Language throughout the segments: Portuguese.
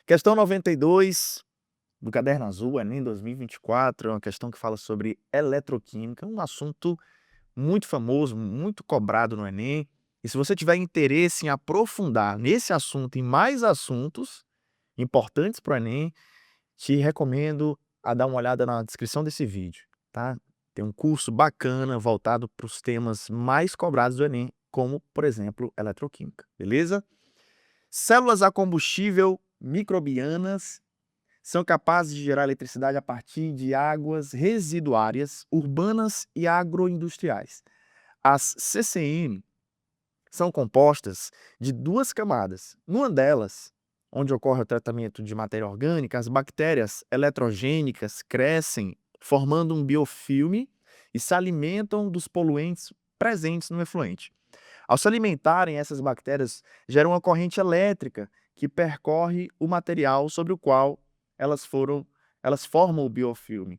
Questão 92 do Caderno Azul, Enem 2024, é uma questão que fala sobre eletroquímica, um assunto muito famoso, muito cobrado no Enem. E se você tiver interesse em aprofundar nesse assunto e mais assuntos importantes para o Enem, te recomendo a dar uma olhada na descrição desse vídeo, tá? Tem um curso bacana voltado para os temas mais cobrados do Enem, como, por exemplo, eletroquímica, beleza? Células a combustível microbianas são capazes de gerar eletricidade a partir de águas residuárias urbanas e agroindustriais. As CCM são compostas de duas camadas. Numa delas, onde ocorre o tratamento de matéria orgânica, as bactérias eletrogênicas crescem, formando um biofilme e se alimentam dos poluentes presentes no efluente. Ao se alimentarem, essas bactérias geram uma corrente elétrica que percorre o material sobre o qual elas formam o biofilme.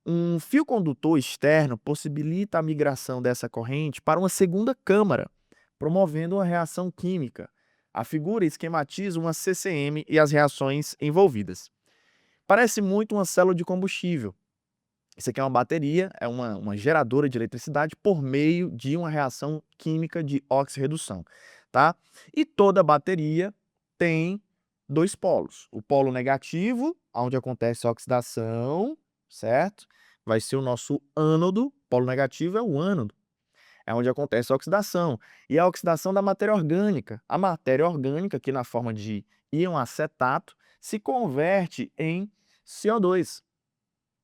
Um fio condutor externo possibilita a migração dessa corrente para uma segunda câmara, promovendo uma reação química. A figura esquematiza uma CCM e as reações envolvidas. Parece muito uma célula de combustível. Isso aqui é uma bateria, é uma geradora de eletricidade por meio de uma reação química de oxirredução, tá? E toda bateria tem dois polos. O polo negativo, onde acontece a oxidação, certo? Vai ser o nosso ânodo. Polo negativo é o ânodo, é onde acontece a oxidação. E a oxidação da matéria orgânica. A matéria orgânica, que na forma de íon acetato, se converte em CO2,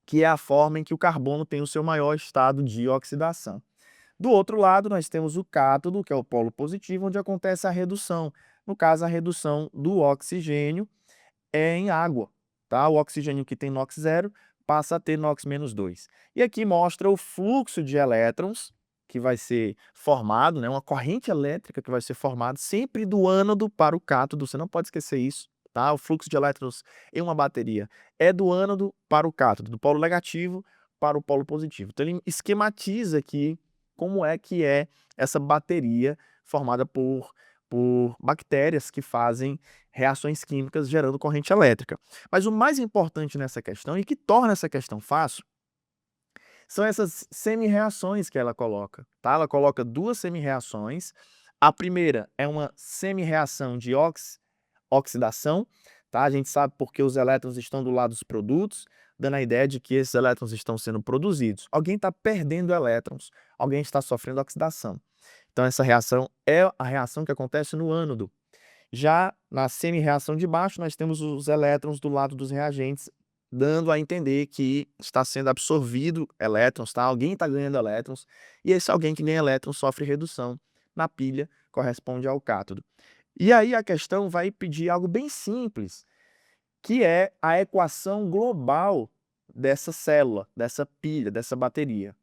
que é a forma em que o carbono tem o seu maior estado de oxidação. Do outro lado, nós temos o cátodo, que é o polo positivo, onde acontece a redução. No caso, a redução do oxigênio é em água, tá? O oxigênio que tem NOx 0 passa a ter NOx menos 2. E aqui mostra o fluxo de elétrons que vai ser formado, né? Uma corrente elétrica que vai ser formada sempre do ânodo para o cátodo. Você não pode esquecer isso, tá? O fluxo de elétrons em uma bateria é do ânodo para o cátodo, do polo negativo para o polo positivo. Então ele esquematiza aqui como é que é essa bateria formada por bactérias que fazem reações químicas gerando corrente elétrica. Mas o mais importante nessa questão, e que torna essa questão fácil, são essas semi-reações que ela coloca, tá? Ela coloca duas semi-reações. A primeira é uma semi-reação de oxidação, tá? A gente sabe porque os elétrons estão do lado dos produtos, dando a ideia de que esses elétrons estão sendo produzidos. Alguém está perdendo elétrons, alguém está sofrendo oxidação. Então essa reação é a reação que acontece no ânodo. Já na semi-reação de baixo, nós temos os elétrons do lado dos reagentes, dando a entender que está sendo absorvido elétrons, tá? Alguém está ganhando elétrons, e esse alguém que ganha elétrons sofre redução na pilha, corresponde ao cátodo. E aí a questão vai pedir algo bem simples, que é a equação global dessa célula, dessa pilha, dessa bateria.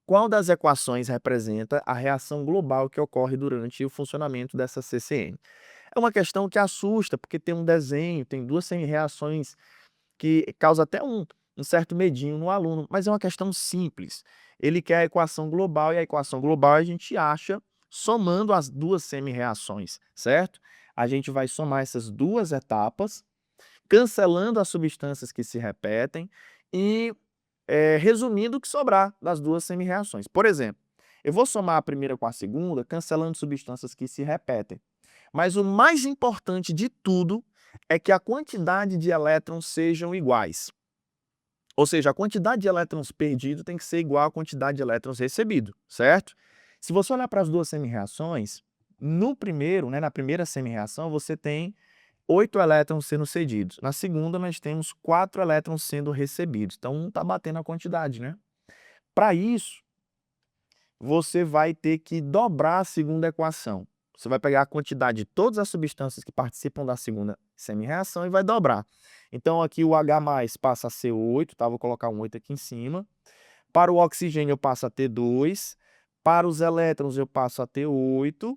Qual das equações representa a reação global que ocorre durante o funcionamento dessa CCM? É uma questão que assusta, porque tem um desenho, tem duas reações que causa até um certo medinho no aluno, mas é uma questão simples. Ele quer a equação global, e a equação global a gente acha somando as duas semi-reações, certo? A gente vai somar essas duas etapas, cancelando as substâncias que se repetem e resumindo o que sobrar das duas semi-reações. Por exemplo, eu vou somar a primeira com a segunda, cancelando substâncias que se repetem. Mas o mais importante de tudo é que a quantidade de elétrons sejam iguais. Ou seja, a quantidade de elétrons perdido tem que ser igual à quantidade de elétrons recebido, certo? Se você olhar para as duas semi-reações, no primeiro, né, na primeira semi-reação, você tem 8 elétrons sendo cedidos. Na segunda, nós temos 4 elétrons sendo recebidos. Então, um está batendo a quantidade, né? Para isso, você vai ter que dobrar a segunda equação. Você vai pegar a quantidade de todas as substâncias que participam da segunda semi-reação e vai dobrar. Então, aqui o H+ passa a ser 8, tá? Vou colocar um 8 aqui em cima. Para o oxigênio, eu passo a ter 2. Para os elétrons, eu passo a ter 8.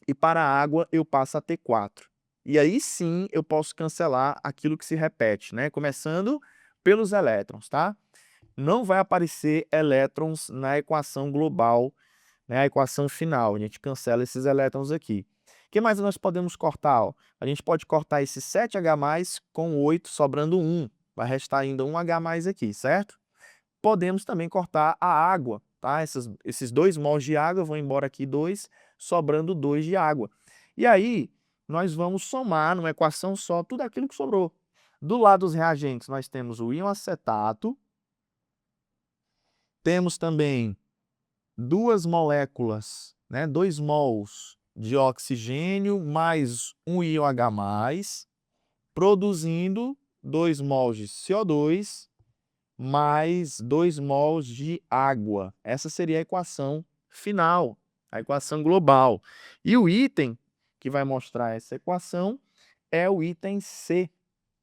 E para a água, eu passo a ter 4. E aí sim, eu posso cancelar aquilo que se repete, né? Começando pelos elétrons, tá? Não vai aparecer elétrons na equação global, né, a equação final. A gente cancela esses elétrons aqui. que mais nós podemos cortar? Ó? A gente pode cortar esse 7H+, com 8, sobrando 1. Vai restar ainda 1H+ aqui, certo? Podemos também cortar a água, tá? Esses 2 mols de água vão embora aqui 2, sobrando 2 de água. E aí, nós vamos somar numa equação só tudo aquilo que sobrou. Do lado dos reagentes, nós temos o íon acetato, temos também 2 moléculas, né, 2 mols de oxigênio mais um íon H+, produzindo 2 mols de CO2 mais 2 mols de água. Essa seria a equação final, a equação global. E o item que vai mostrar essa equação é o item C,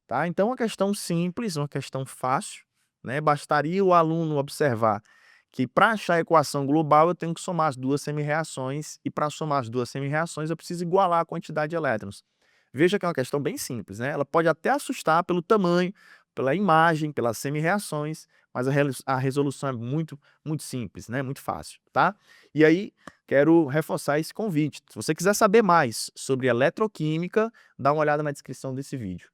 tá? Então, uma questão simples, uma questão fácil, né? Bastaria o aluno observar que para achar a equação global eu tenho que somar as 2 semi-reações e para somar as 2 semi-reações eu preciso igualar a quantidade de elétrons. Veja que é uma questão bem simples, né? Ela pode até assustar pelo tamanho, pela imagem, pelas semi-reações, mas a resolução é muito simples, né? Muito fácil, tá? E aí, quero reforçar esse convite. Se você quiser saber mais sobre eletroquímica, dá uma olhada na descrição desse vídeo.